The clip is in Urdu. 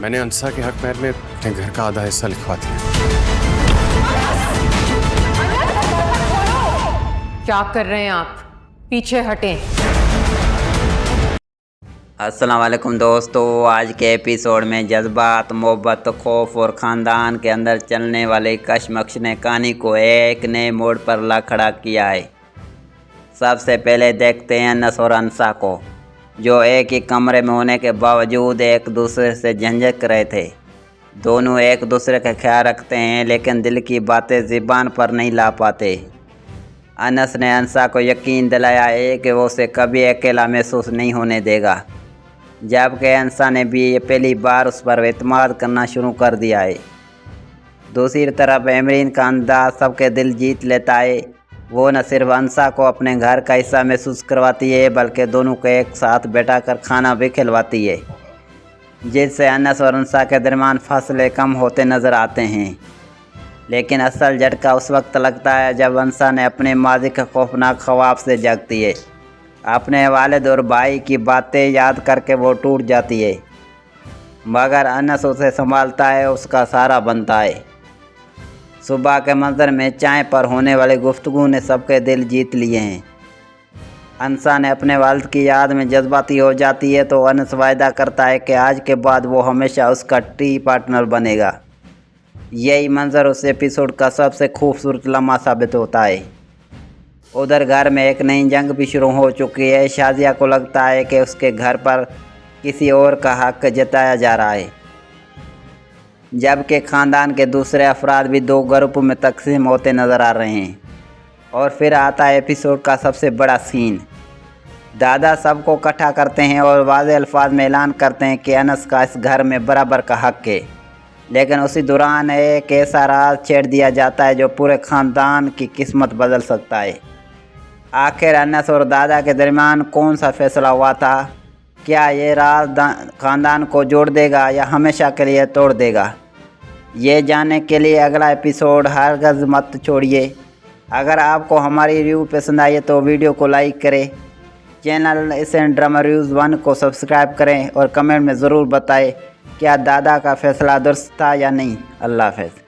میں نے انسا کے حق میں اپنے گھر کا آدھا حصہ لکھوا دیا۔ کیا کر رہے ہیں آپ؟ پیچھے ہٹیں۔ السلام علیکم دوستو، آج کے ایپیسوڈ میں جذبات، محبت، خوف اور خاندان کے اندر چلنے والے کشمکش نے کہانی کو ایک نئے موڑ پر لا کھڑا کیا ہے۔ سب سے پہلے دیکھتے ہیں انس اور انسا کو، جو ایک ہی کمرے میں ہونے کے باوجود ایک دوسرے سے جھنجھک رہے تھے۔ دونوں ایک دوسرے کا خیال رکھتے ہیں لیکن دل کی باتیں زبان پر نہیں لا پاتے۔ انس نے انسا کو یقین دلایا ہے کہ وہ اسے کبھی اکیلا محسوس نہیں ہونے دے گا، جبکہ انسا نے بھی یہ پہلی بار اس پر اعتماد کرنا شروع کر دیا ہے۔ دوسری طرف امرین کا انداز سب کے دل جیت لیتا ہے۔ وہ نہ صرف انسا کو اپنے گھر کا حصہ محسوس کرواتی ہے بلکہ دونوں کو ایک ساتھ بیٹھا کر کھانا بھی کھلواتی ہے، جس سے انس اور انسا کے درمیان فاصلے کم ہوتے نظر آتے ہیں۔ لیکن اصل جھٹکا اس وقت لگتا ہے جب انسا نے اپنے ماضی کے خوفناک خواب سے جاگتی ہے۔ اپنے والد اور بھائی کی باتیں یاد کر کے وہ ٹوٹ جاتی ہے، مگر انس اسے سنبھالتا ہے، اس کا سہارا بنتا ہے۔ صبح کے منظر میں چائے پر ہونے والی گفتگو نے سب کے دل جیت لیے ہیں۔ انسا نے اپنے والد کی یاد میں جذباتی ہو جاتی ہے تو انس وعدہ کرتا ہے کہ آج کے بعد وہ ہمیشہ اس کا ٹی پارٹنر بنے گا۔ یہی منظر اس ایپیسوڈ کا سب سے خوبصورت لمحہ ثابت ہوتا ہے۔ ادھر گھر میں ایک نئی جنگ بھی شروع ہو چکی ہے۔ شازیہ کو لگتا ہے کہ اس کے گھر پر کسی اور کا حق جتایا جا رہا ہے، جبکہ خاندان کے دوسرے افراد بھی دو گروپوں میں تقسیم ہوتے نظر آ رہے ہیں۔ اور پھر آتا ہے ایپیسوڈ کا سب سے بڑا سین۔ دادا سب کو اکٹھا کرتے ہیں اور واضح الفاظ میں اعلان کرتے ہیں کہ انس کا اس گھر میں برابر کا حق ہے، لیکن اسی دوران ایک ایسا راز چھیڑ دیا جاتا ہے جو پورے خاندان کی قسمت بدل سکتا ہے۔ آخر انس اور دادا کے درمیان کون سا فیصلہ ہوا تھا؟ کیا یہ راز خاندان کو جوڑ دے گا یا ہمیشہ کے لیے توڑ دے گا؟ یہ جاننے کے لیے اگلا ایپیسوڈ ہرگز مت چھوڑیے۔ اگر آپ کو ہماری ریویو پسند آئی تو ویڈیو کو لائک کریں، چینل SN ڈرامہ ریویوز 1 کو سبسکرائب کریں اور کمنٹ میں ضرور بتائیں کیا دادا کا فیصلہ درست تھا یا نہیں۔ اللہ حافظ۔